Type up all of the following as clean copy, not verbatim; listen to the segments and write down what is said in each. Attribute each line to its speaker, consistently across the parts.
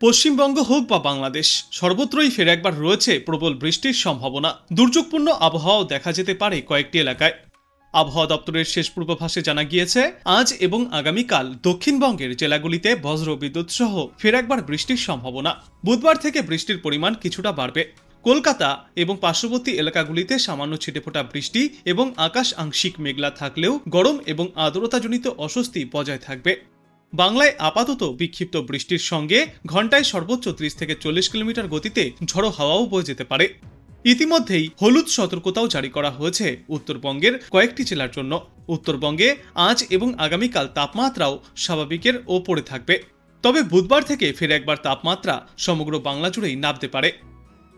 Speaker 1: পশ্চিমবঙ্গ হোক বা বাংলাদেশ সর্বত্রই ফের একবার রয়েছে প্রবল বৃষ্টির সম্ভাবনা। দুর্যোগপূর্ণ আবহাওয়াও দেখা যেতে পারে কয়েকটি এলাকায়। আবহাওয়া দপ্তরের শেষ পূর্বাভাসে জানা গিয়েছে, আজ এবং আগামীকাল দক্ষিণবঙ্গের জেলাগুলিতে বজ্রবিদ্যুৎ সহ ফের একবার বৃষ্টির সম্ভাবনা। বুধবার থেকে বৃষ্টির পরিমাণ কিছুটা বাড়বে। কলকাতা এবং পার্শ্ববর্তী এলাকাগুলিতে সামান্য ছিটেফোঁটা বৃষ্টি এবং আকাশ আংশিক মেঘলা থাকলেও গরম এবং আর্দ্রতাজনিত অস্বস্তি বজায় থাকবে। বাংলায় আপাতত বিক্ষিপ্ত বৃষ্টির সঙ্গে ঘন্টায় সর্বোচ্চ 30 থেকে 40 কিলোমিটার গতিতে ঝড়ো হাওয়াও বয়ে যেতে পারে। ইতিমধ্যেই হলুদ সতর্কতাও জারি করা হয়েছে উত্তরবঙ্গের কয়েকটি জেলার জন্য। উত্তরবঙ্গে আজ এবং আগামীকাল তাপমাত্রাও স্বাভাবিকের ওপরে থাকবে। তবে বুধবার থেকে ফের একবার তাপমাত্রা সমগ্র বাংলা জুড়েই নামতে পারে।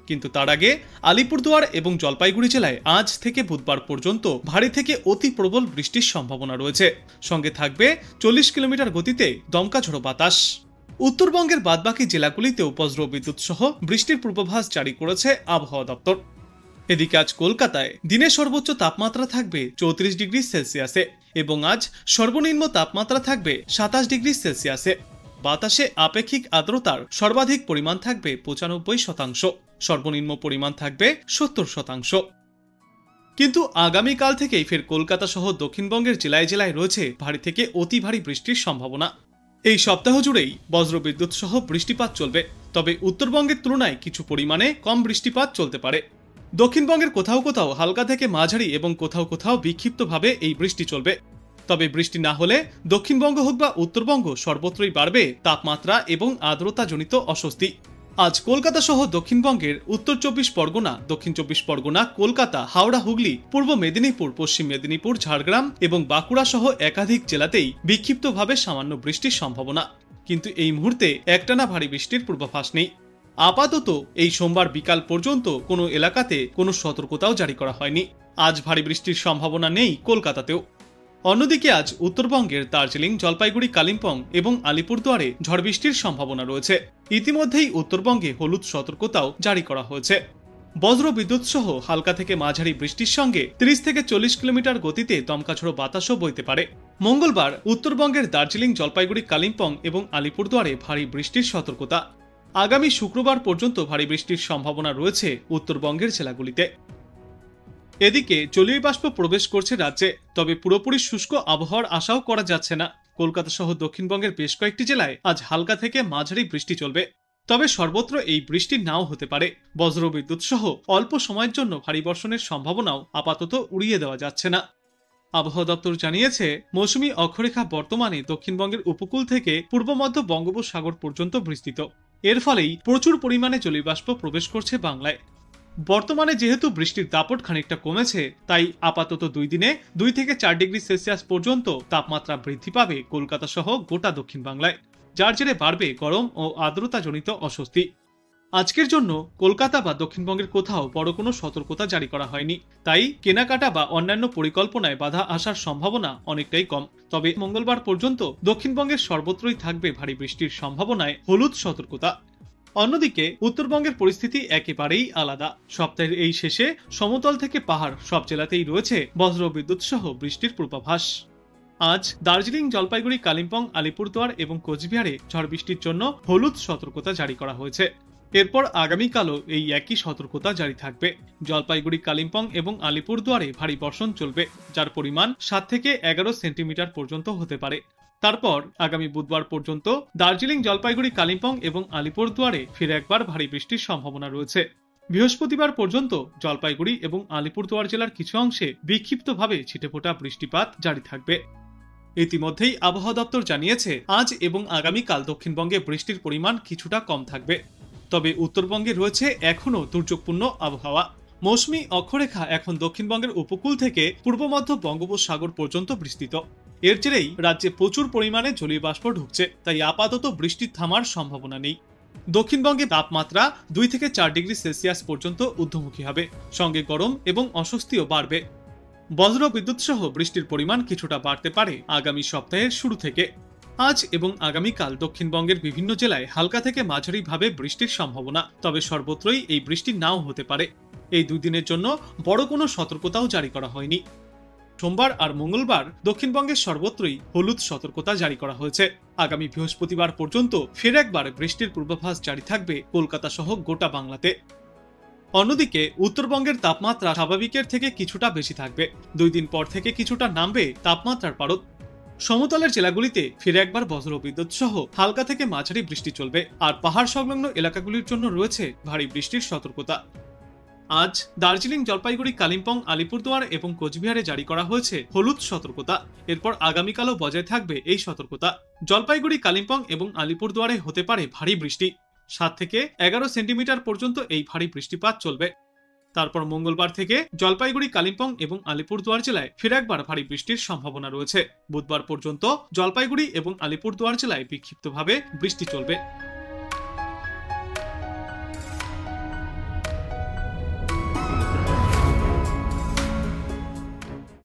Speaker 1: কিন্তু তার আগে আলিপুরদুয়ার এবং জলপাইগুড়ি জেলায় আজ থেকে বুধবার পর্যন্ত ভারী থেকে অতি প্রবল বৃষ্টির সম্ভাবনা রয়েছে। সঙ্গে থাকবে 40 কিলোমিটার গতিতে দমকা ঝড়ো বাতাস। উত্তরবঙ্গের বাদবাকি জেলাগুলিতেও বজ্রবিদ্যুৎ সহ বৃষ্টির পূর্বাভাস জারি করেছে আবহাওয়া দপ্তর। এদিকে আজ কলকাতায় দিনের সর্বোচ্চ তাপমাত্রা থাকবে 34 ডিগ্রি সেলসিয়াসে এবং আজ সর্বনিম্ন তাপমাত্রা থাকবে 27 ডিগ্রি সেলসিয়াসে। বাতাসে আপেক্ষিক আর্দ্রতার সর্বাধিক পরিমাণ থাকবে 95%, সর্বনিম্ন পরিমাণ থাকবে 70%। কিন্তু আগামীকাল থেকেই ফের কলকাতা সহ দক্ষিণবঙ্গের জেলায় জেলায় রয়েছে ভারী থেকে অতি ভারী বৃষ্টির সম্ভাবনা। এই সপ্তাহ জুড়েই বজ্রবিদ্যুৎ সহ বৃষ্টিপাত চলবে, তবে উত্তরবঙ্গের তুলনায় কিছু পরিমাণে কম বৃষ্টিপাত চলতে পারে। দক্ষিণবঙ্গের কোথাও কোথাও হালকা থেকে মাঝারি এবং কোথাও কোথাও বিক্ষিপ্তভাবে এই বৃষ্টি চলবে। তবে বৃষ্টি না হলে দক্ষিণবঙ্গ হোক বা উত্তরবঙ্গ সর্বত্রই বাড়বে তাপমাত্রা এবং আর্দ্রতাজনিত অস্বস্তি। আজ কলকাতা সহ দক্ষিণবঙ্গের উত্তর 24 পরগনা, দক্ষিণ 24 পরগনা, কলকাতা, হাওড়া, হুগলি, পূর্ব মেদিনীপুর, পশ্চিম মেদিনীপুর, ঝাড়গ্রাম এবং বাঁকুড়া সহ একাধিক জেলাতেই বিক্ষিপ্তভাবে সামান্য বৃষ্টির সম্ভাবনা। কিন্তু এই মুহূর্তে একটানা ভারী বৃষ্টির পূর্বাভাস নেই। আপাতত এই সোমবার বিকাল পর্যন্ত কোনো এলাকাতে কোনো সতর্কতাও জারি করা হয়নি। আজ ভারী বৃষ্টির সম্ভাবনা নেই কলকাতাতেও। অন্যদিকে আজ উত্তরবঙ্গের দার্জিলিং, জলপাইগুড়ি, কালিম্পং এবং আলিপুরদুয়ারে ঝড় বৃষ্টির সম্ভাবনা রয়েছে। ইতিমধ্যেই উত্তরবঙ্গে হলুদ সতর্কতাও জারি করা হয়েছে। বজ্রবিদ্যুৎ সহ হালকা থেকে মাঝারি বৃষ্টির সঙ্গে 30 থেকে 40 কিলোমিটার গতিতে দমকাঝড়ো বাতাসও বইতে পারে। মঙ্গলবার উত্তরবঙ্গের দার্জিলিং, জলপাইগুড়ি, কালিম্পং এবং আলিপুরদুয়ারে ভারী বৃষ্টির সতর্কতা। আগামী শুক্রবার পর্যন্ত ভারী বৃষ্টির সম্ভাবনা রয়েছে উত্তরবঙ্গের জেলাগুলিতে। এদিকে জলীয় বাষ্প প্রবেশ করছে রাজ্যে, তবে পুরোপুরি শুষ্ক আবহাওয়ার আশাও করা যাচ্ছে না। কলকাতা সহ দক্ষিণবঙ্গের বেশ কয়েকটি জেলায় আজ হালকা থেকে মাঝারি বৃষ্টি চলবে, তবে সর্বত্র এই বৃষ্টি নাও হতে পারে। বজ্রবিদ্যুৎ সহ অল্প সময়ের জন্য ভারী বর্ষণের সম্ভাবনাও আপাতত উড়িয়ে দেওয়া যাচ্ছে না। আবহাওয়া দপ্তর জানিয়েছে, মৌসুমী অক্ষরেখা বর্তমানে দক্ষিণবঙ্গের উপকূল থেকে পূর্ব মধ্য বঙ্গোপসাগর পর্যন্ত বিস্তৃত। এর ফলেই প্রচুর পরিমাণে জলীয় বাষ্প প্রবেশ করছে বাংলায়। বর্তমানে যেহেতু বৃষ্টির দাপট খানিকটা কমেছে, তাই আপাতত 2 দিনে 2 থেকে 4 ডিগ্রি সেলসিয়াস পর্যন্ত তাপমাত্রা বৃদ্ধি পাবে কলকাতা সহ গোটা দক্ষিণ বাংলায়, যার জেরে বাড়বে গরম ও আর্দ্রতাজনিত অস্বস্তি। আজকের জন্য কলকাতা বা দক্ষিণবঙ্গের কোথাও বড় কোনো সতর্কতা জারি করা হয়নি, তাই কেনাকাটা বা অন্যান্য পরিকল্পনায় বাধা আসার সম্ভাবনা অনেকটাই কম। তবে মঙ্গলবার পর্যন্ত দক্ষিণবঙ্গের সর্বত্রই থাকবে ভারী বৃষ্টির সম্ভাবনায় হলুদ সতর্কতা। অন্যদিকে উত্তরবঙ্গের পরিস্থিতি একেবারেই আলাদা। সপ্তাহের এই শেষে সমতল থেকে পাহাড় সব জেলাতেই রয়েছে বজ্রবিদ্যুৎ সহ বৃষ্টির পূর্বাভাস। আজ দার্জিলিং, জলপাইগুড়ি, কালিম্পং, আলিপুরদুয়ার এবং কোচবিহারে ঝড় বৃষ্টির জন্য হলুদ সতর্কতা জারি করা হয়েছে। এরপর আগামীকালও এই একই সতর্কতা জারি থাকবে। জলপাইগুড়ি, কালিম্পং এবং আলিপুরদুয়ারে ভারী বর্ষণ চলবে, যার পরিমাণ 7 থেকে 11 সেন্টিমিটার পর্যন্ত হতে পারে। তারপর আগামী বুধবার পর্যন্ত দার্জিলিং, জলপাইগুড়ি, কালিম্পং এবং আলিপুরদুয়ারে ফিরে একবার ভারী বৃষ্টির সম্ভাবনা রয়েছে। বৃহস্পতিবার পর্যন্ত জলপাইগুড়ি এবং আলিপুরদুয়ার জেলার কিছু অংশে বিক্ষিপ্তভাবে ছিটেফোঁটা বৃষ্টিপাত জারি থাকবে। ইতিমধ্যেই আবহাওয়া দপ্তর জানিয়েছে, আজ এবং আগামীকাল দক্ষিণবঙ্গে বৃষ্টির পরিমাণ কিছুটা কম থাকবে। তবে উত্তরবঙ্গে রয়েছে এখনও দুর্যোগপূর্ণ আবহাওয়া। মৌসুমী অক্ষরেখা এখন দক্ষিণবঙ্গের উপকূল থেকে পূর্ব মধ্য বঙ্গোপসাগর পর্যন্ত বিস্তৃত। এর জেরেই রাজ্যে প্রচুর পরিমাণে জলীয় বাষ্প ঢুকছে, তাই আপাতত বৃষ্টির থামার সম্ভাবনা নেই। দক্ষিণবঙ্গে তাপমাত্রা 2 থেকে 4 ডিগ্রি সেলসিয়াস পর্যন্ত ঊর্ধ্বমুখী হবে, সঙ্গে গরম এবং অস্বস্তিও বাড়বে। বজ্রবিদ্যুৎ সহ বৃষ্টির পরিমাণ কিছুটা বাড়তে পারে আগামী সপ্তাহের শুরু থেকে। আজ এবং আগামীকাল দক্ষিণবঙ্গের বিভিন্ন জেলায় হালকা থেকে মাঝারিভাবে বৃষ্টির সম্ভাবনা, তবে সর্বত্রই এই বৃষ্টি নাও হতে পারে। এই 2 দিনের জন্য বড় কোনো সতর্কতাও জারি করা হয়নি। সোমবার আর মঙ্গলবার দক্ষিণবঙ্গের সর্বত্রই হলুদ সতর্কতা জারি করা হয়েছে। আগামী বৃহস্পতিবার পর্যন্ত ফের একবার বৃষ্টির পূর্বাভাস জারি থাকবে কলকাতা সহ গোটা বাংলাতে। অন্যদিকে উত্তরবঙ্গের তাপমাত্রা স্বাভাবিকের থেকে কিছুটা বেশি থাকবে। 2 দিন পর থেকে কিছুটা নামবে তাপমাত্রার পারদ। সমতলের জেলাগুলিতে ফিরে একবার বজ্রবিদ্যুৎ সহ হালকা থেকে মাঝারি বৃষ্টি চলবে, আর পাহাড় সংলগ্ন এলাকাগুলির জন্য রয়েছে ভারী বৃষ্টির সতর্কতা। আজ দার্জিলিং, জলপাইগুড়ি, কালিম্পং, আলিপুরদুয়ার এবং কোচবিহারে জারি করা হয়েছে হলুদ সতর্কতা। এরপর আগামীকালও বজায় থাকবে এই সতর্কতা। জলপাইগুড়ি, কালিম্পং এবং আলিপুরদুয়ারে হতে পারে ভারী বৃষ্টি। 7 থেকে 11 সেন্টিমিটার পর্যন্ত এই ভারী বৃষ্টিপাত চলবে। তারপর মঙ্গলবার থেকে জলপাইগুড়ি, কালিম্পং এবং আলিপুরদুয়ার জেলায় ফির একবার ভারী বৃষ্টির সম্ভাবনা রয়েছে। বুধবার পর্যন্ত জলপাইগুড়ি এবং আলিপুরদুয়ার জেলায় বিক্ষিপ্তভাবে বৃষ্টি চলবে।